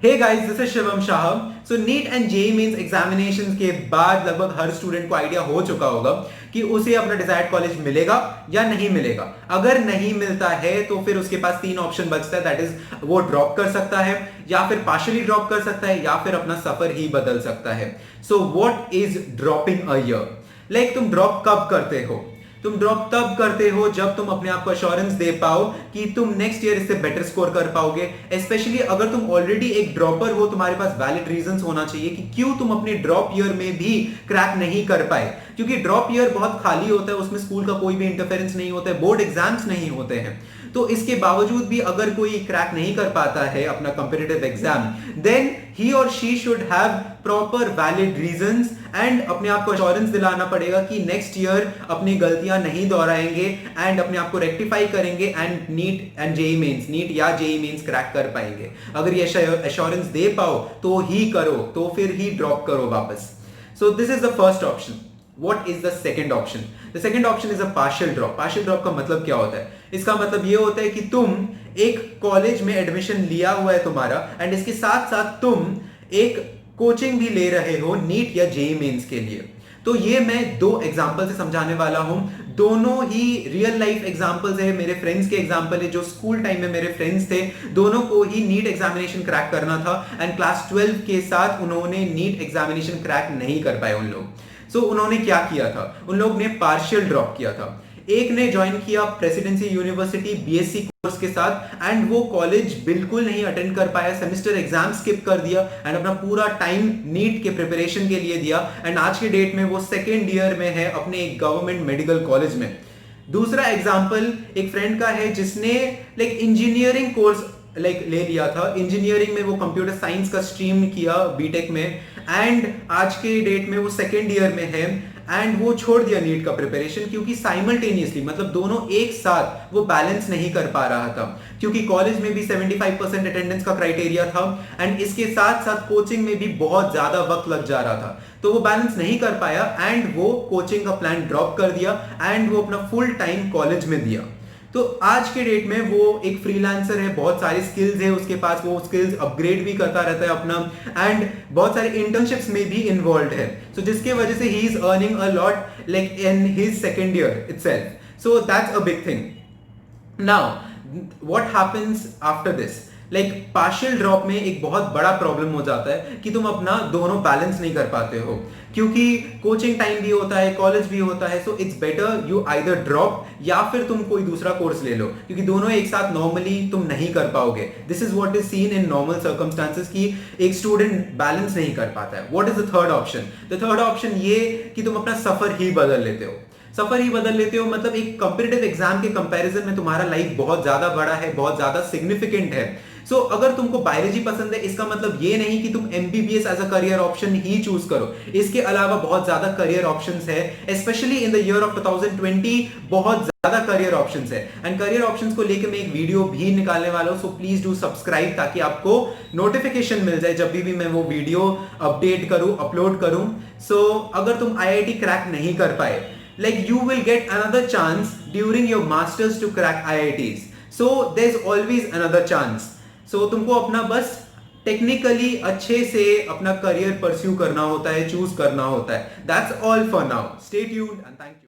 Hey guys, this is Shivam Shah. So NEET and JEE Mains examination के बाद लगभग हर student को आइडिया हो चुका होगा कि उसे अपना डिजायर्ड कॉलेज मिलेगा या नहीं मिलेगा। अगर नहीं मिलता है तो फिर उसके पास तीन ऑप्शन बचता है, दैट इज वो ड्रॉप कर सकता है या फिर पार्शियली ड्रॉप कर सकता है या फिर अपना सफर ही बदल सकता है। So what is dropping a year? Like तुम ड्रॉप कब करते हो? तुम ड्रॉप तब करते हो जब तुम अपने आप को अश्योरेंस दे पाओ कि तुम नेक्स्ट ईयर इससे बेटर स्कोर कर पाओगे। स्पेशली अगर तुम ऑलरेडी एक ड्रॉपर हो, तुम्हारे पास वैलिड रीजंस होना चाहिए कि क्यों तुम अपने ड्रॉप ईयर में भी क्रैक नहीं कर पाए। क्योंकि ड्रॉप ईयर बहुत खाली होता है, उसमें स्कूल का कोई भी इंटरफेरेंस नहीं होता है, बोर्ड एग्जाम्स नहीं होते हैं। तो इसके बावजूद भी अगर कोई क्रैक नहीं कर पाता है अपना कंपेटिटिव एग्जाम, देन ही और she should have proper valid reasons and अपने आप को अश्योरेंस दिलाना पड़ेगा कि नेक्स्ट ईयर अपनी गलतियां नहीं दोहराएंगे एंड अपने आप को रेक्टिफाई करेंगे एंड नीट या जेईई मेंस क्रैक कर पाएंगे। अगर ये अश्योरेंस दे पाओ तो ही करो, तो फिर ही ड्रॉप करो वापस। So this is the first option. What is the second option? The second option is a partial drop. Partial drop का मतलब क्या होता है? इसका मतलब ये होता है कि तुम एक कॉलेज में एडमिशन लिया हुआ है तुम्हारा एंड इसके साथ साथ तुम एक कोचिंग भी ले रहे हो नीट या जेईई मेंस के लिए। तो ये मैं दो एग्जांपल से समझाने वाला हूं। दोनों ही रियल लाइफ एग्जांपल्स है, मेरे फ्रेंड्स के एग्जांपल है जो स्कूल टाइम में मेरे फ्रेंड्स थे। दोनों को ही नीट एग्जामिनेशन क्रैक करना था एंड क्लास 12 के साथ उन्होंने नीट एग्जामिनेशन क्रैक नहीं कर पाए उन लोग। सो उन्होंने क्या किया था? उन लोग ने पार्शियल ड्रॉप किया था। एक ने ज्वाइन किया प्रेसिडेंसी यूनिवर्सिटी बीएससी कोर्स के साथ एंड वो कॉलेज बिल्कुल नहीं अटेंड कर पाया, सेमेस्टर एग्जाम स्किप कर दिया एंड अपना पूरा टाइम नीट के प्रिपरेशन के लिए दिया एंड आज के डेट में वो सेकेंड ईयर में है अपने एक गवर्नमेंट मेडिकल कॉलेज में। दूसरा एग्जाम्पल एक फ्रेंड का है जिसने इंजीनियरिंग कोर्स ले लिया था। इंजीनियरिंग में वो कंप्यूटर साइंस का स्ट्रीम किया बीटेक में एंड आज के डेट में वो सेकेंड ईयर में है एंड वो छोड़ दिया नीट का प्रिपरेशन क्योंकि साइमल्टेनियसली मतलब दोनों एक साथ वो बैलेंस नहीं कर पा रहा था। क्योंकि कॉलेज में भी 75% अटेंडेंस का क्राइटेरिया था एंड इसके साथ साथ कोचिंग में भी बहुत ज्यादा वक्त लग जा रहा था, तो वो बैलेंस नहीं कर पाया एंड वो कोचिंग का प्लान ड्रॉप कर दिया एंड वो अपना फुल टाइम कॉलेज में दिया। तो आज के डेट में वो एक फ्रीलांसर है, बहुत सारी स्किल्स है उसके पास, वो स्किल्स अपग्रेड भी करता रहता है अपना एंड बहुत सारे इंटर्नशिप्स में भी इन्वॉल्व है। सो जिसके वजह से he is earning a lot in his second year itself. So that's a big thing. Now what happens after this? Partial drop में एक बहुत बड़ा प्रॉब्लम हो जाता है कि तुम अपना दोनों बैलेंस नहीं कर पाते हो क्योंकि कोचिंग टाइम भी होता है, कॉलेज भी होता है। So it's better you either drop या फिर तुम कोई दूसरा कोर्स ले लो क्योंकि दोनों एक साथ नॉर्मली तुम नहीं कर पाओगे। This is what is seen in normal circumstances कि एक स्टूडेंट बैलेंस नहीं कर पाता है। What is the third option? The third option ये कि तुम अपना सफर ही बदल लेते हो। सफर ही बदल लेते हो मतलब एक कंपेटिटिव एग्जाम के कंपैरिजन में तुम्हारा लाइफ बहुत ज्यादा बड़ा है, बहुत ज्यादा सिग्निफिकेंट है। सो अगर तुमको बायोलॉजी पसंद है इसका मतलब ये नहीं कि तुम MBBS as a career option ही चूज करो। इसके अलावा बहुत ज्यादा करियर ऑप्शंस है, specially in the year of 2020 बहुत ज्यादा करियर ऑप्शंस है एंड करियर ऑप्शंस को लेकर मैं एक वीडियो भी निकालने वाला हूं। सो प्लीज डू सब्सक्राइब ताकि आपको नोटिफिकेशन मिल जाए जब भी मैं वो वीडियो अपडेट करूं, अपलोड करूं। सो अगर तुम आईआईटी क्रैक नहीं कर पाए, you will get another chance during your masters to crack IITs. So there's always another chance. So तुमको अपना बस टेक्निकली अच्छे से अपना करियर परस्यू करना होता है, चूज करना होता है। That's all for now. Stay tuned and thank you.